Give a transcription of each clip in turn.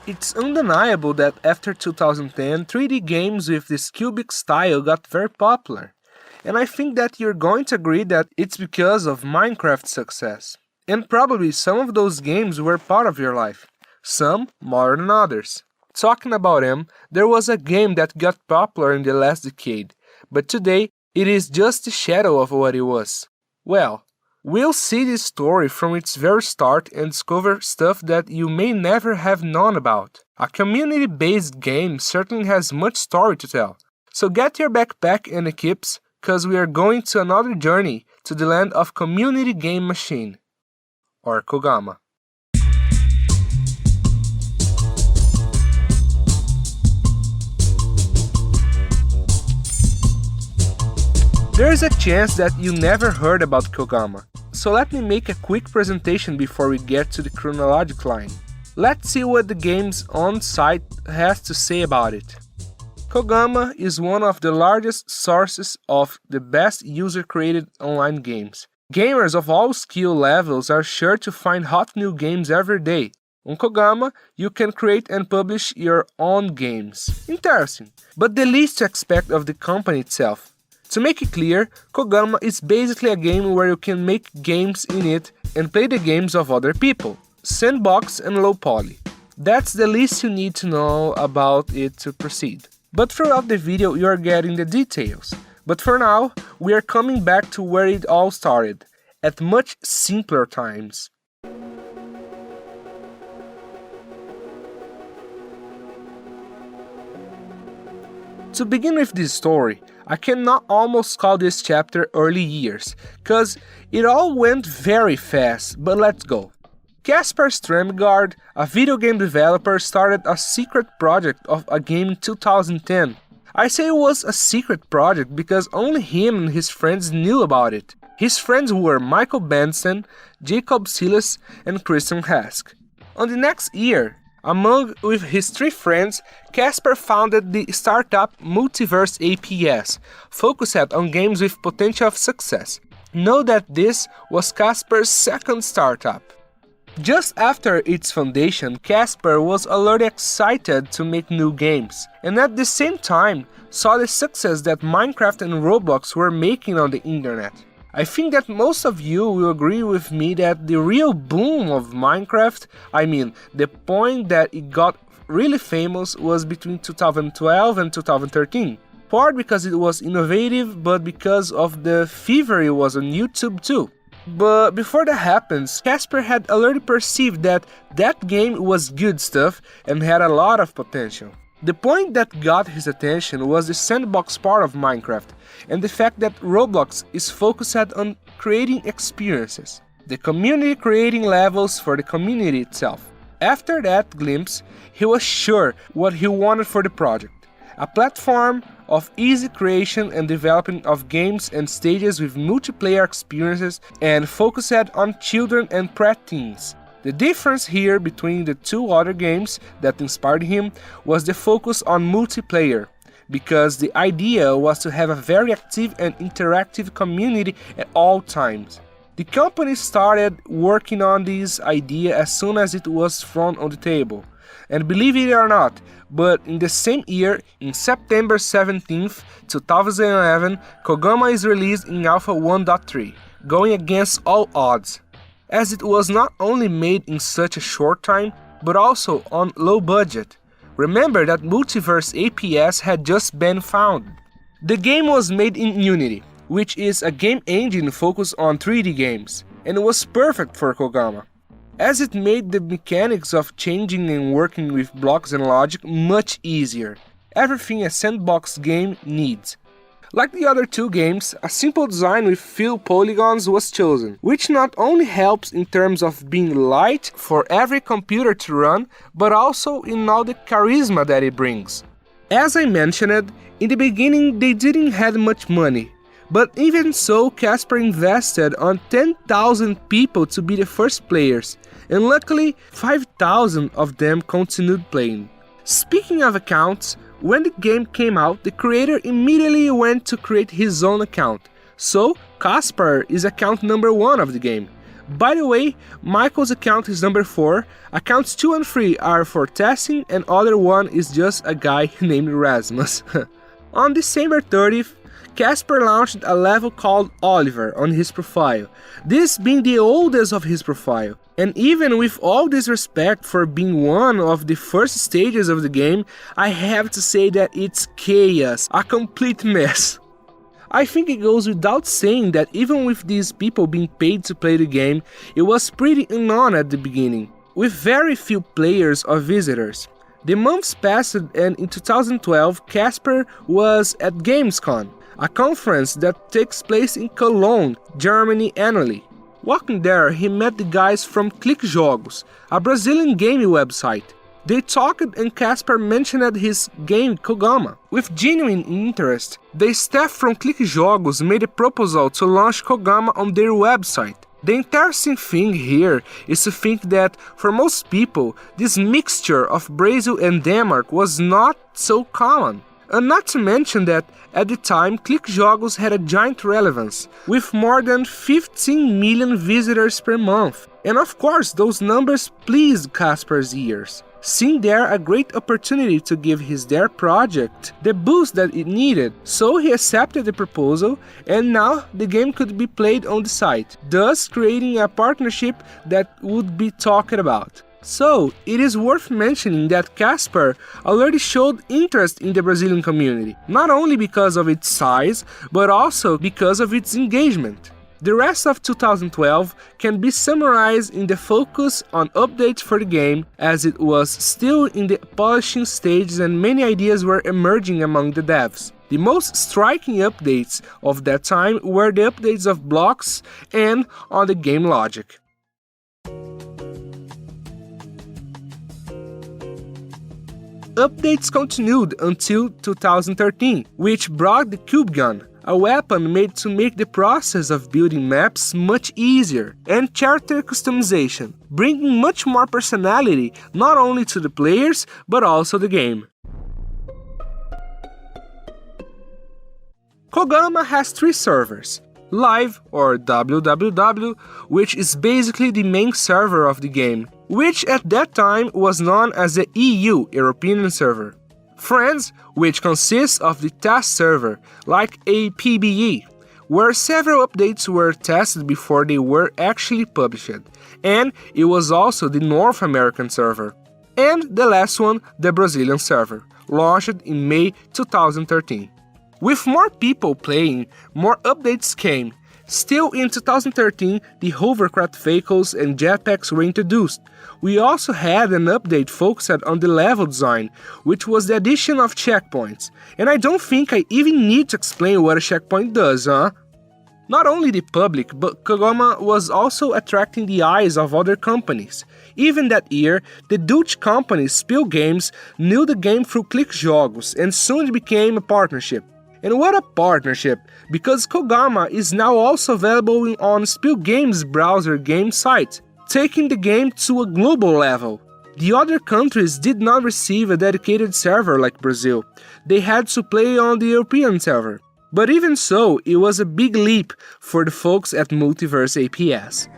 It's undeniable that after 2010, 3D games with this cubic style got very popular. And I think that you're going to agree that it's because of Minecraft's success. And probably some of those games were part of your life, some more than others. Talking about them, there was a game that got popular in the last decade, but today it is just a shadow of what it was. Well, we'll see this story from its very start and discover stuff that you may never have known about. A community-based game certainly has much story to tell. So get your backpack and equips, cause we are going to another journey to the land of Community Game Machine, or KOGAMA. There is a chance that you never heard about KOGAMA, so let me make a quick presentation before we get to the chronological line. Let's see what the game's own site has to say about it. KOGAMA is one of the largest sources of the best user-created online games. Gamers of all skill levels are sure to find hot new games every day. On KOGAMA, you can create and publish your own games. Interesting, but the least to expect of the company itself. To make it clear, KOGAMA is basically a game where you can make games in it and play the games of other people. Sandbox and low poly. That's the least you need to know about it to proceed. But throughout the video you are getting the details. But for now, we are coming back to where it all started, at much simpler times. To begin with this story, I cannot almost call this chapter early years, cause it all went very fast, but let's go. Kasper Stremgaard, a video game developer, started a secret project of a game in 2010. I say it was a secret project because only him and his friends knew about it. His friends were Michael Benson, Jacob Silas, and Christian Hask. On the next year, among with his 3 friends, Kasper founded the startup Multiverse APS, focused on games with potential of success. Know that this was Kasper's second startup. Just after its foundation, Kasper was already excited to make new games, and at the same time saw the success that Minecraft and Roblox were making on the internet. I think that most of you will agree with me that the real boom of Minecraft, the point that it got really famous, was between 2012 and 2013. Part because it was innovative, but because of the fever it was on YouTube too. But before that happens, Kasper had already perceived that that game was good stuff and had a lot of potential. The point that got his attention was the sandbox part of Minecraft, and the fact that Roblox is focused on creating experiences, the community creating levels for the community itself. After that glimpse, he was sure what he wanted for the project. A platform of easy creation and development of games and stages with multiplayer experiences and focused on children and preteens. The difference here between the 2 other games that inspired him was the focus on multiplayer, because the idea was to have a very active and interactive community at all times. The company started working on this idea as soon as it was thrown on the table. And believe it or not, but in the same year, in September 17th, 2011, KOGAMA is released in Alpha 1.3, going against all odds, as it was not only made in such a short time, but also on low budget. Remember that Multiverse APS had just been founded. The game was made in Unity, which is a game engine focused on 3D games, and it was perfect for KOGAMA, as it made the mechanics of changing and working with blocks and logic much easier. Everything a sandbox game needs. Like the other 2 games, a simple design with few polygons was chosen, which not only helps in terms of being light for every computer to run, but also in all the charisma that it brings. As I mentioned, in the beginning they didn't have much money, but even so Kasper invested on 10,000 people to be the first players, and luckily 5,000 of them continued playing. Speaking of accounts, when the game came out, the creator immediately went to create his own account, so Kasper is account number 1 of the game. By the way, Michael's account is number 4, accounts 2 and 3 are for testing, and other one is just a guy named Rasmus. On December 30th, Casper launched a level called Oliver on his profile, this being the oldest of his profile. And even with all this respect for being one of the first stages of the game, I have to say that it's chaos, a complete mess. I think it goes without saying that even with these people being paid to play the game, it was pretty unknown at the beginning, with very few players or visitors. The months passed, and in 2012 Casper was at Gamescom, a conference that takes place in Cologne, Germany annually. Walking there, he met the guys from Click Jogos, a Brazilian gaming website. They talked and Casper mentioned his game KOGAMA. With genuine interest, the staff from Click Jogos made a proposal to launch KOGAMA on their website. The interesting thing here is to think that, for most people, this mixture of Brazil and Denmark was not so common. And not to mention that, at the time, Click Jogos had a giant relevance, with more than 15 million visitors per month. And of course, those numbers pleased Casper's ears, seeing there a great opportunity to give his Dare project the boost that it needed. So he accepted the proposal, and now the game could be played on the site, thus creating a partnership that would be talked about. So, it is worth mentioning that Casper already showed interest in the Brazilian community, not only because of its size, but also because of its engagement. The rest of 2012 can be summarized in the focus on updates for the game, as it was still in the polishing stages and many ideas were emerging among the devs. The most striking updates of that time were the updates of blocks and on the game logic. Updates continued until 2013, which brought the Cube Gun, a weapon made to make the process of building maps much easier, and character customization, bringing much more personality not only to the players but also the game. KOGAMA has 3 servers. Live, or www, which is basically the main server of the game, which at that time was known as the EU, European server. Friends, which consists of the test server, like a PBE, where several updates were tested before they were actually published, and it was also the North American server. And the last one, the Brazilian server, launched in May 2013. With more people playing, more updates came. Still in 2013, the hovercraft vehicles and jetpacks were introduced. We also had an update focused on the level design, which was the addition of checkpoints. And I don't think I even need to explain what a checkpoint does, huh? Not only the public, but KOGAMA was also attracting the eyes of other companies. Even that year, the Dutch company Spiel Games knew the game through Click Jogos and soon it became a partnership. And what a partnership, because KOGAMA is now also available on Spiel Games' browser game site, taking the game to a global level. The other countries did not receive a dedicated server like Brazil. They had to play on the European server. But even so, it was a big leap for the folks at Multiverse APS.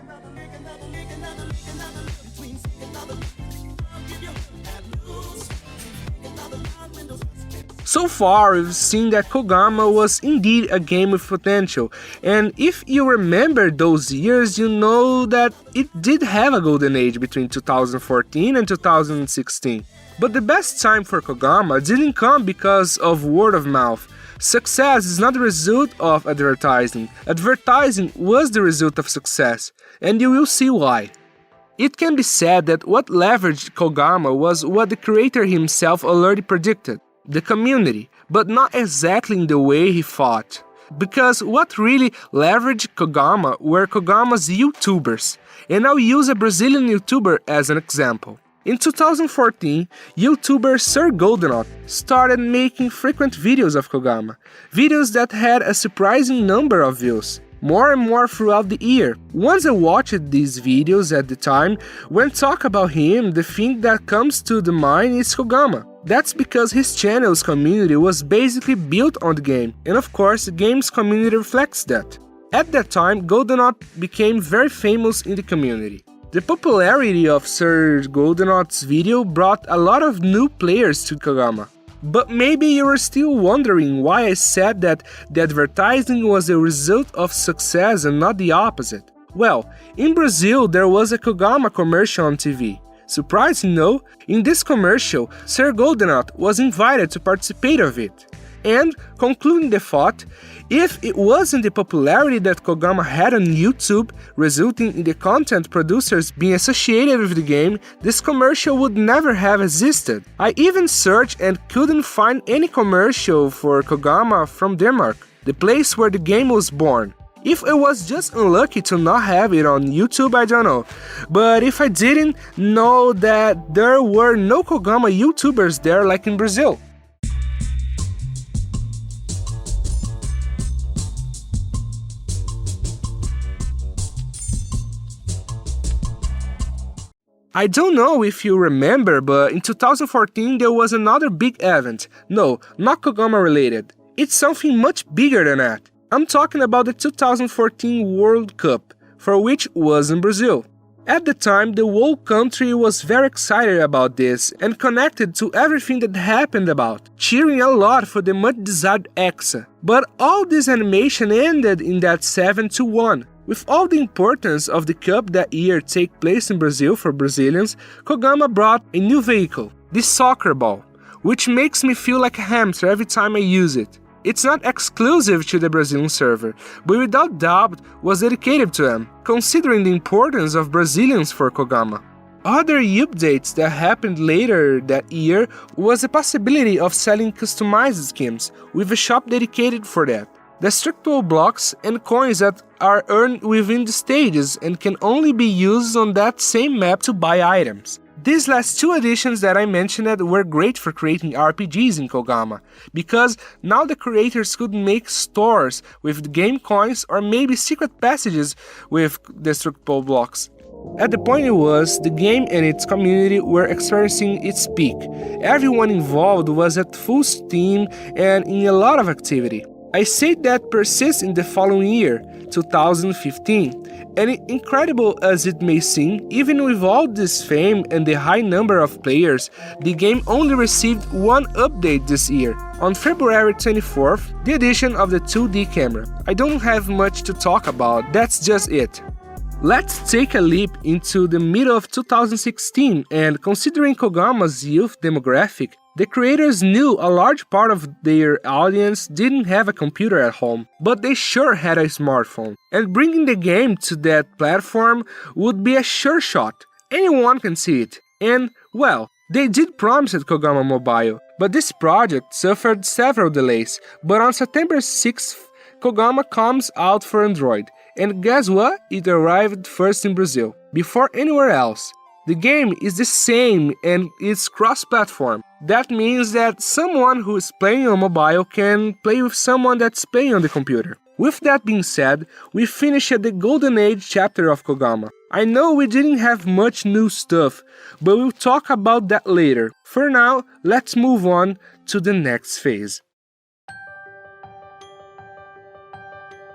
So far, we've seen that KOGAMA was indeed a game with potential, and if you remember those years, you know that it did have a golden age between 2014 and 2016. But the best time for KOGAMA didn't come because of word of mouth. Success is not the result of advertising. Advertising was the result of success, and you will see why. It can be said that what leveraged KOGAMA was what the creator himself already predicted. The community, but not exactly in the way he thought. Because what really leveraged KOGAMA were KOGAMA's YouTubers, and I'll use a Brazilian YouTuber as an example. In 2014, YouTuber Sir Goldenot started making frequent videos of KOGAMA, videos that had a surprising number of views, more and more throughout the year. Once I watched these videos at the time, when talk about him, the thing that comes to the mind is KOGAMA. That's because his channel's community was basically built on the game, and of course the game's community reflects that. At that time, GoldenDoc became very famous in the community. The popularity of Sir GoldenDoc's video brought a lot of new players to Kogama. But maybe you are still wondering why I said that the advertising was a result of success and not the opposite. Well, in Brazil there was a Kogama commercial on TV. Surprising, no? In this commercial, Sir GoldenDoc was invited to participate of it. And, concluding the thought, if it wasn't the popularity that Kogama had on YouTube, resulting in the content producers being associated with the game, this commercial would never have existed. I even searched and couldn't find any commercial for Kogama from Denmark, the place where the game was born. If I was just unlucky to not have it on YouTube, I don't know. But if I didn't know that there were no Kogama YouTubers there like in Brazil. I don't know if you remember, but in 2014 there was another big event. No, not Kogama related. It's something much bigger than that. I'm talking about the 2014 World Cup, for which was in Brazil. At the time, the whole country was very excited about this and connected to everything that happened about, cheering a lot for the much desired Hexa. But all this animation ended in that 7-1. With all the importance of the cup that year take place in Brazil for Brazilians, Kogama brought a new vehicle, the soccer ball, which makes me feel like a hamster every time I use it. It's not exclusive to the Brazilian server, but without doubt was dedicated to them, considering the importance of Brazilians for Kogama. Other updates that happened later that year was the possibility of selling customized skins, with a shop dedicated for that. Destructible blocks and coins that are earned within the stages and can only be used on that same map to buy items. These last two additions that I mentioned were great for creating RPGs in Kogama, because now the creators could make stores with game coins or maybe secret passages with destructible blocks. At the point it was, the game and its community were experiencing its peak. Everyone involved was at full steam and in a lot of activity. I say that persists in the following year, 2015, and incredible as it may seem, even with all this fame and the high number of players, the game only received one update this year. On February 24th, the addition of the 2D camera. I don't have much to talk about, that's just it. Let's take a leap into the middle of 2016, and considering Kogama's youth demographic, the creators knew a large part of their audience didn't have a computer at home, but they sure had a smartphone, and bringing the game to that platform would be a sure shot. Anyone can see it, and, well, they did promise it Kogama Mobile, but this project suffered several delays, but on September 6th, Kogama comes out for Android, and guess what? It arrived first in Brazil, before anywhere else. The game is the same and it's cross-platform. That means that someone who is playing on mobile can play with someone that's playing on the computer. With that being said, we finished the Golden Age chapter of Kogama. I know we didn't have much new stuff, but we'll talk about that later. For now, let's move on to the next phase.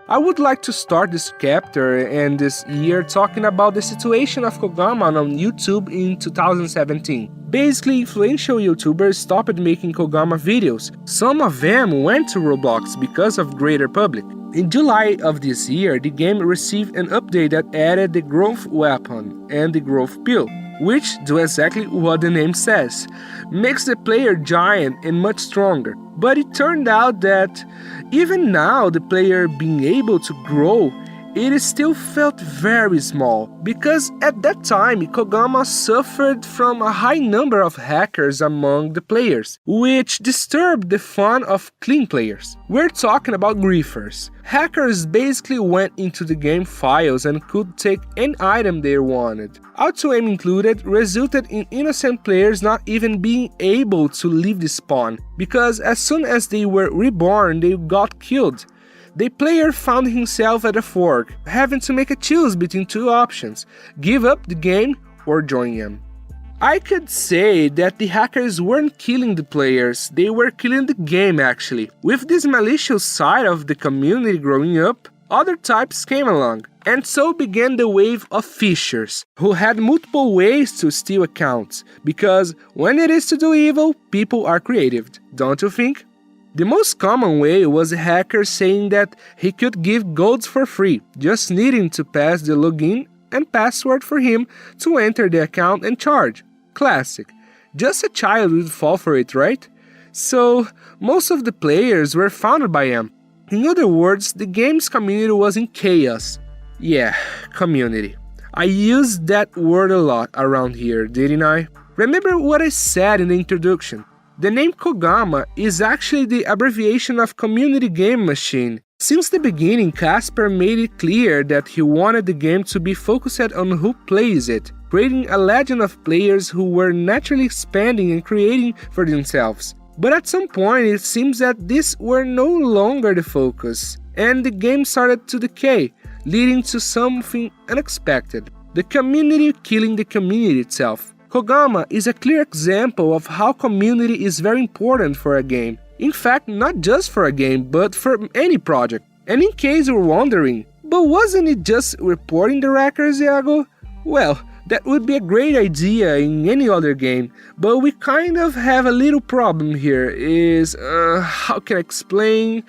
I would like to start this chapter and this year talking about the situation of Kogama on YouTube in 2017. Basically, influential YouTubers stopped making Kogama videos. Some of them went to Roblox because of greater public. In July of this year, the game received an update that added the growth weapon and the growth pill, which do exactly what the name says, makes the player giant and much stronger. But it turned out that even now the player being able to grow, it still felt very small, because at that time Kogama suffered from a high number of hackers among the players, which disturbed the fun of clean players. We're talking about griefers. Hackers basically went into the game files and could take any item they wanted. Auto-aim included resulted in innocent players not even being able to leave the spawn, because as soon as they were reborn they got killed. The player found himself at a fork, having to make a choice between two options: give up the game or join them. I could say that the hackers weren't killing the players, they were killing the game actually. With this malicious side of the community growing up, other types came along, and so began the wave of fishers, who had multiple ways to steal accounts, because when it is to do evil, people are creative, don't you think? The most common way was a hacker saying that he could give golds for free, just needing to pass the login and password for him to enter the account and charge. Classic. Just a child would fall for it, right? So, most of the players were founded by him. In other words, the game's community was in chaos. Yeah, community. I used that word a lot around here, didn't I? Remember what I said in the introduction. The name Kogama is actually the abbreviation of Community Game Machine. Since the beginning, Casper made it clear that he wanted the game to be focused on who plays it, creating a legend of players who were naturally expanding and creating for themselves. But at some point, it seems that these were no longer the focus, and the game started to decay, leading to something unexpected: the community killing the community itself. Kogama is a clear example of how community is very important for a game. In fact, not just for a game, but for any project. And in case you're wondering, but wasn't it just reporting the wreckers, Iago? Well, that would be a great idea in any other game, but we kind of have a little problem here. How can I explain?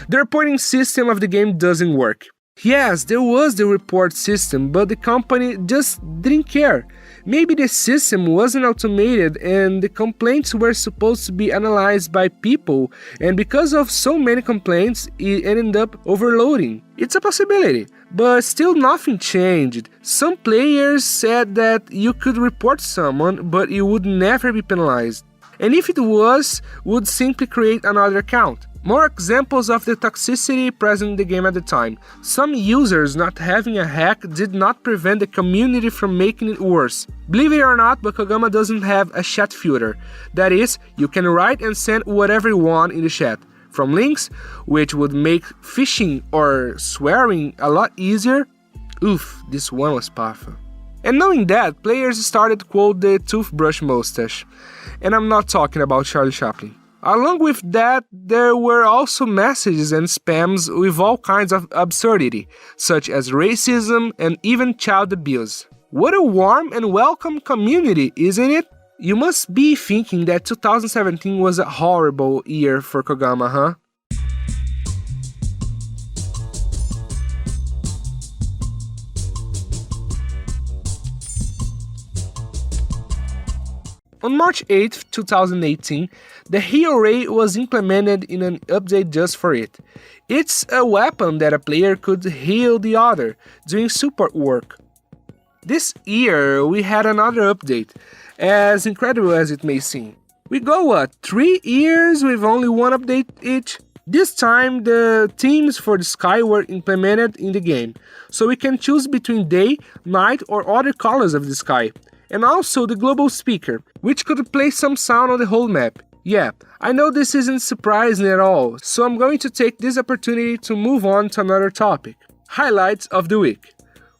The reporting system of the game doesn't work. Yes, there was the report system, but the company just didn't care. Maybe the system wasn't automated and the complaints were supposed to be analyzed by people, and because of so many complaints, it ended up overloading. It's a possibility, but still nothing changed. Some players said that you could report someone, but you would never be penalized. And if it was, would simply create another account. More examples of the toxicity present in the game at the time. Some users not having a hack did not prevent the community from making it worse. Believe it or not, but Kogama doesn't have a chat filter. That is, you can write and send whatever you want in the chat. From links, which would make phishing or swearing a lot easier. Oof, this one was powerful. And knowing that, players started to quote the toothbrush mustache. And I'm not talking about Charlie Chaplin. Along with that, there were also messages and spams with all kinds of absurdity, such as racism and even child abuse. What a warm and welcome community, isn't it? You must be thinking that 2017 was a horrible year for Kogama, huh? On March 8, 2018, the heal ray was implemented in an update just for it. It's a weapon that a player could heal the other, doing support work. This year, we had another update, as incredible as it may seem. We go 3 years with only one update each? This time, the themes for the sky were implemented in the game, so we can choose between day, night, or other colors of the sky. And also the global speaker, which could play some sound on the whole map. Yeah, I know this isn't surprising at all, so I'm going to take this opportunity to move on to another topic. Highlights of the week.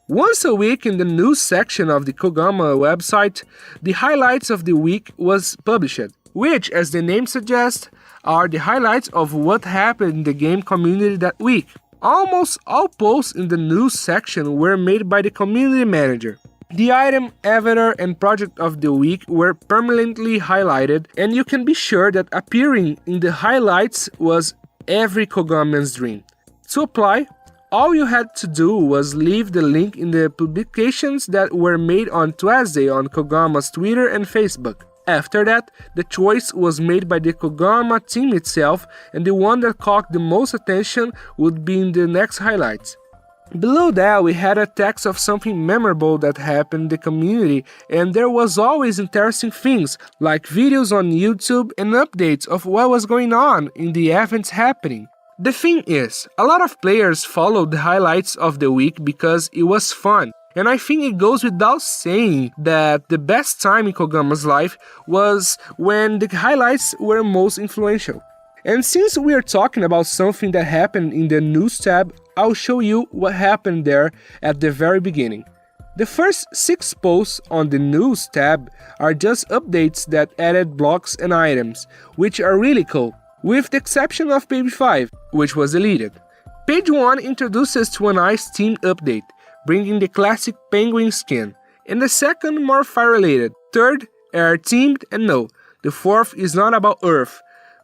Once a week in the news section of the Kogama website, the highlights of the week was published, which, as the name suggests, are the highlights of what happened in the game community that week. Almost all posts in the news section were made by the community manager. The item, avatar, and project of the week were permanently highlighted, and you can be sure that appearing in the highlights was every Kogaman's dream. To apply, all you had to do was leave the link in the publications that were made on Tuesday on Kogama's Twitter and Facebook. After that, the choice was made by the Kogama team itself, and the one that caught the most attention would be in the next highlights. Below that, we had a text of something memorable that happened in the community, and there was always interesting things, like videos on YouTube and updates of what was going on in the events happening. The thing is, a lot of players followed the highlights of the week because it was fun, and I think it goes without saying that the best time in Kogama's life was when the highlights were most influential. And since we are talking about something that happened in the news tab, I'll show you what happened there at the very beginning. The first 6 posts on the news tab are just updates that added blocks and items, which are really cool, with the exception of Baby 5, which was deleted. Page 1 introduces to a nice themed update, bringing the classic penguin skin, and the second more fire-related, third air-themed, and no, the fourth is not about Earth,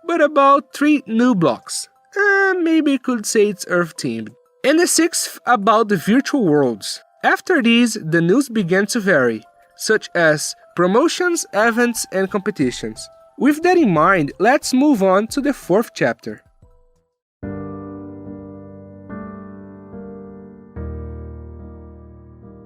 but about 3 new blocks. Maybe you could say it's Earth-themed. And the sixth about the virtual worlds. After these, the news began to vary, such as promotions, events, and competitions. With that in mind, let's move on to the fourth chapter.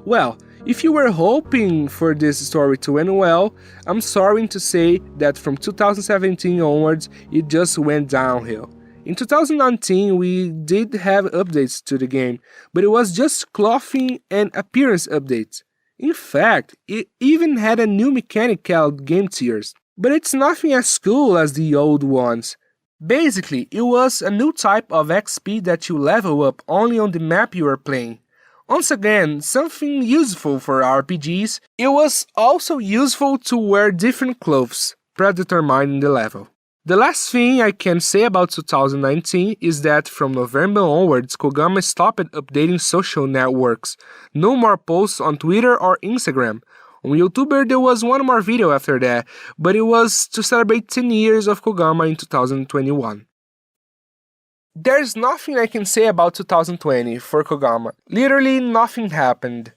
Well, if you were hoping for this story to end well, I'm sorry to say that from 2017 onwards, it just went downhill. In 2019, we did have updates to the game, but it was just clothing and appearance updates. In fact, it even had a new mechanic called game tiers, but it's nothing as cool as the old ones. Basically, it was a new type of XP that you level up only on the map you are playing. Once again, something useful for RPGs, it was also useful to wear different clothes, predetermining the level. The last thing I can say about 2019 is that from November onwards, Kogama stopped updating social networks. No more posts on Twitter or Instagram. On YouTube there was one more video after that, but it was to celebrate 10 years of Kogama in 2021. There's nothing I can say about 2020 for Kogama. Literally nothing happened.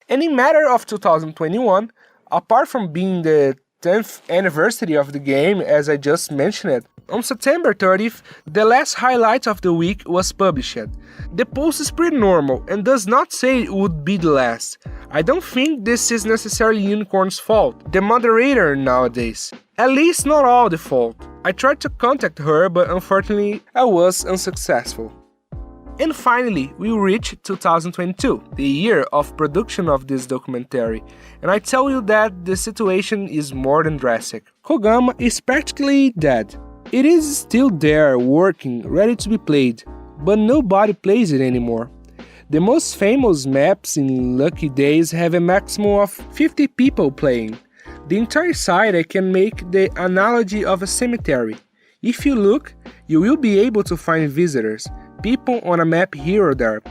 And in matter of 2021, apart from being the 10th anniversary of the game, as I just mentioned, on September 30th, the last highlight of the week was published. The post is pretty normal and does not say it would be the last. I don't think this is necessarily Unicorn's fault, the moderator nowadays. At least not all the fault. I tried to contact her, but unfortunately I was unsuccessful. And finally, we reached 2022, the year of production of this documentary, and I tell you that the situation is more than drastic. Kogama is practically dead. It is still there, working, ready to be played, but nobody plays it anymore. The most famous maps in Lucky Days have a maximum of 50 people playing. The entire site I can make the analogy of a cemetery. If you look, you will be able to find visitors, people on a map here or there,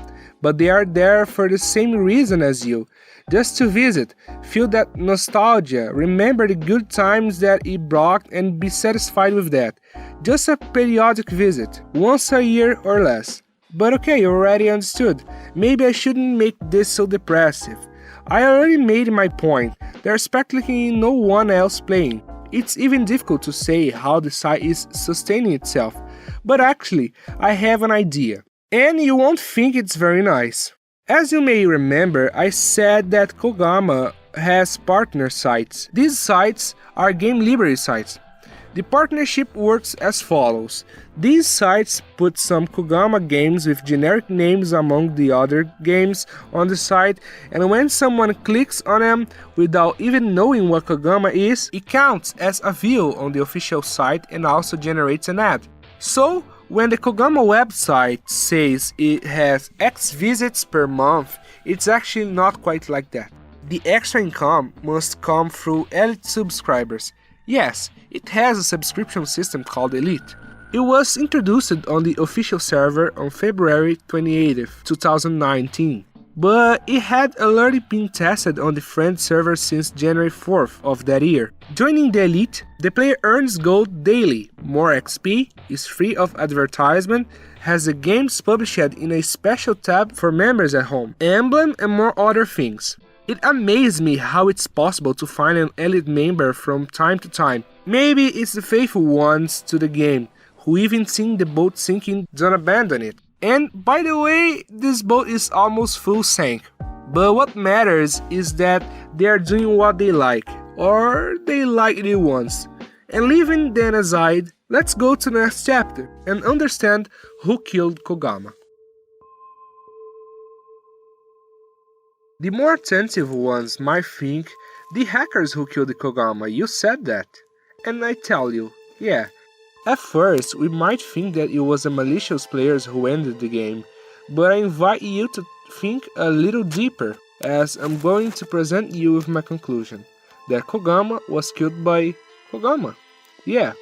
but they are there for the same reason as you, just to visit, feel that nostalgia, remember the good times that it brought and be satisfied with that. Just a periodic visit, once a year or less. But okay, you already understood. Maybe I shouldn't make this so depressive. I already made my point. There's practically no one else playing. It's even difficult to say how the site is sustaining itself. But actually, I have an idea. And you won't think it's very nice. As you may remember, I said that Kogama has partner sites. These sites are game library sites. The partnership works as follows. These sites put some Kogama games with generic names among the other games on the site, and when someone clicks on them without even knowing what Kogama is, it counts as a view on the official site and also generates an ad. So, when the Kogama website says it has X visits per month, it's actually not quite like that. The extra income must come through Elite subscribers. Yes, it has a subscription system called Elite. It was introduced on the official server on February 28, 2019, but it had already been tested on the friend server since January 4th of that year. Joining the Elite, the player earns gold daily, more XP, is free of advertisement, has the games published in a special tab for members at home, emblem and more other things. It amazed me how it's possible to find an Elite member from time to time. Maybe it's the faithful ones to the game, who even seen the boat sinking don't abandon it. And by the way, this boat is almost full sank. But what matters is that they are doing what they like, or they liked it once. And leaving that aside, let's go to the next chapter and understand who killed Kogama. The more attentive ones might think, the hackers who killed Kogama, you said that. And I tell you, yeah. At first, we might think that it was the malicious players who ended the game, but I invite you to think a little deeper, as I'm going to present you with my conclusion, that Kogama was killed by Kogama. Yeah,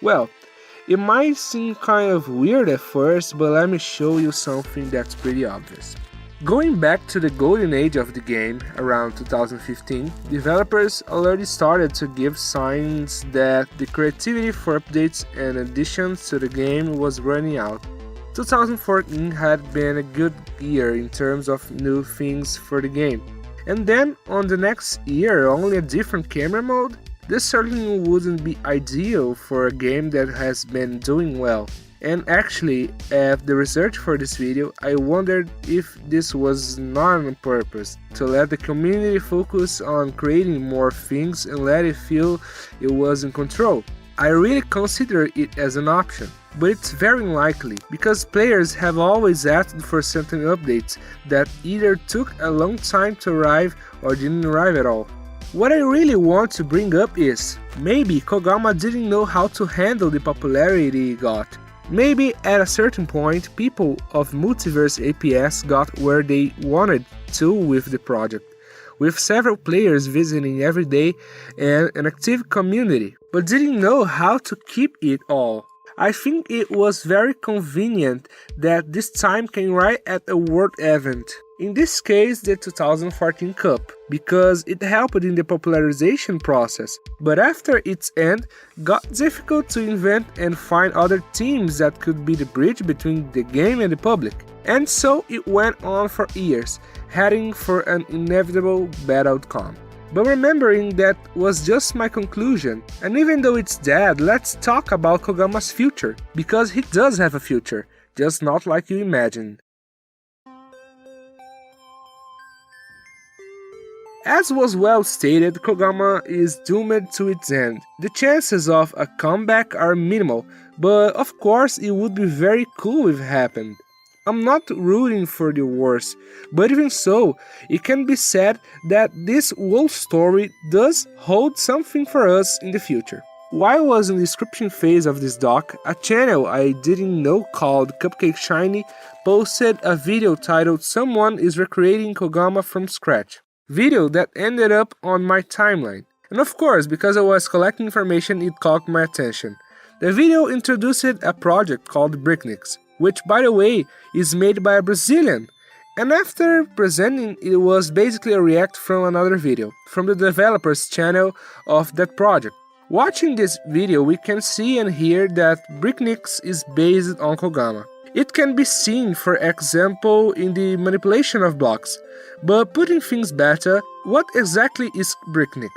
well, It might seem kind of weird at first, but let me show you something that's pretty obvious. Going back to the golden age of the game, around 2015, developers already started to give signs that the creativity for updates and additions to the game was running out. 2014 had been a good year in terms of new things for the game. And then, on the next year, only a different camera mode? This certainly wouldn't be ideal for a game that has been doing well. And actually, at the research for this video, I wondered if this was not on purpose, to let the community focus on creating more things and let it feel it was in control. I really consider it as an option, but it's very unlikely, because players have always asked for certain updates that either took a long time to arrive or didn't arrive at all. What I really want to bring up is, maybe Kogama didn't know how to handle the popularity it got. Maybe at a certain point, people of Multiverse APS got where they wanted to with the project, with several players visiting every day and an active community, but didn't know how to keep it all. I think it was very convenient that this time came right at a world event. In this case, the 2014 Cup, because it helped in the popularization process, but after its end, got difficult to invent and find other teams that could be the bridge between the game and the public. And so it went on for years, heading for an inevitable bad outcome. But remembering that was just my conclusion, and even though it's dead, let's talk about Kogama's future, because he does have a future, just not like you imagine. As was well stated, Kogama is doomed to its end. The chances of a comeback are minimal, but of course it would be very cool if it happened. I'm not rooting for the worst, but even so, it can be said that this whole story does hold something for us in the future. While I was in the description phase of this doc, a channel I didn't know called Cupcake Shiny posted a video titled "Someone is recreating Kogama from scratch." Video that ended up on my timeline. And of course, because I was collecting information, it caught my attention. The video introduced a project called Bricknix, which by the way is made by a Brazilian. And after presenting, it was basically a react from another video, from the developer's channel of that project. Watching this video, we can see and hear that Bricknix is based on Kogama. It can be seen, for example, in the manipulation of blocks. But putting things better, what exactly is Bricknix?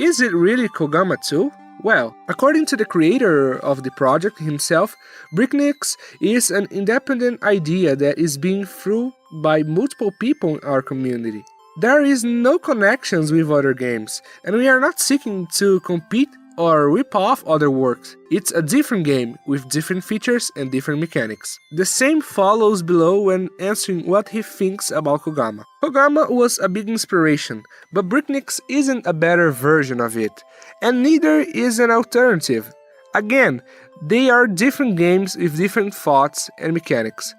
Is it really Kogama too? Well, according to the creator of the project himself, Bricknix is an independent idea that is being through by multiple people in our community. There is no connections with other games, and we are not seeking to compete or rip off other works. It's a different game with different features and different mechanics. The same follows below when answering what he thinks about Kogama. Kogama was a big inspiration, but Bricknix isn't a better version of it, and neither is an alternative. Again, they are different games with different thoughts and mechanics.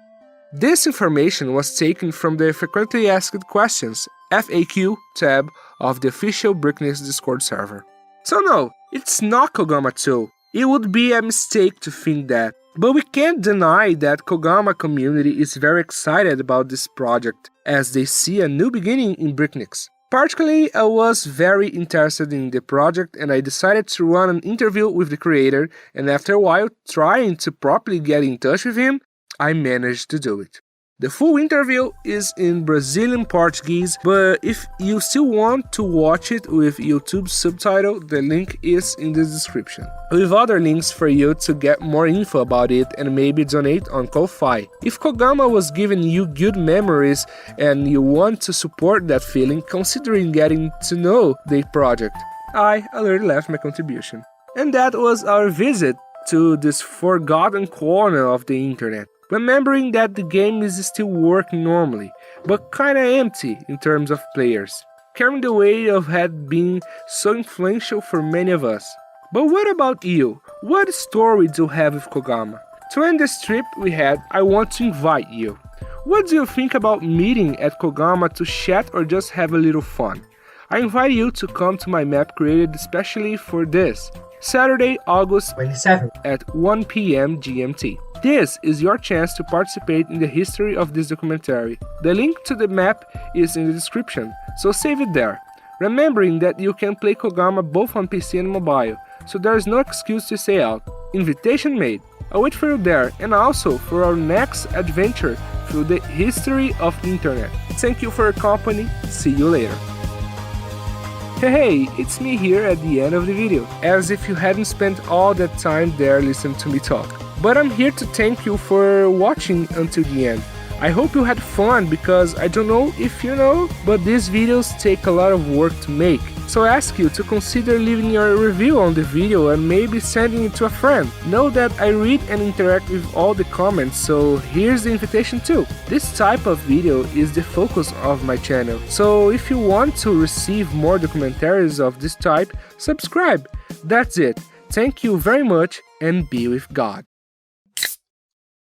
This information was taken from the Frequently Asked Questions (FAQ) tab of the official Bricknix Discord server. So no, it's not Kogama 2. It would be a mistake to think that. But we can't deny that Kogama community is very excited about this project, as they see a new beginning in Bricknix. Particularly, I was very interested in the project and I decided to run an interview with the creator, and after a while trying to properly get in touch with him, I managed to do it. The full interview is in Brazilian Portuguese, but if you still want to watch it with YouTube subtitle, the link is in the description, with other links for you to get more info about it and maybe donate on Ko-Fi. If Kogama was giving you good memories and you want to support that feeling, considering getting to know the project, I already left my contribution. And that was our visit to this forgotten corner of the internet. Remembering that the game is still working normally, but kinda empty in terms of players, carrying the weight of had been so influential for many of us. But what about you? What story do you have with Kogama? To end this trip we had, I want to invite you. What do you think about meeting at Kogama to chat or just have a little fun? I invite you to come to my map created especially for this. Saturday, August 27th at 1 p.m. GMT. This is your chance to participate in the history of this documentary. The link to the map is in the description, so save it there. Remembering that you can play Kogama both on PC and mobile, so there is no excuse to stay out. Invitation made. I'll wait for you there, and also for our next adventure through the history of the internet. Thank you for your company, see you later. Hey, it's me here at the end of the video, as if you hadn't spent all that time there listening to me talk. But I'm here to thank you for watching until the end. I hope you had fun, because I don't know if you know, but these videos take a lot of work to make. So I ask you to consider leaving your review on the video and maybe sending it to a friend. Know that I read and interact with all the comments, so here's the invitation too. This type of video is the focus of my channel, so if you want to receive more documentaries of this type, subscribe. That's it. Thank you very much and be with God.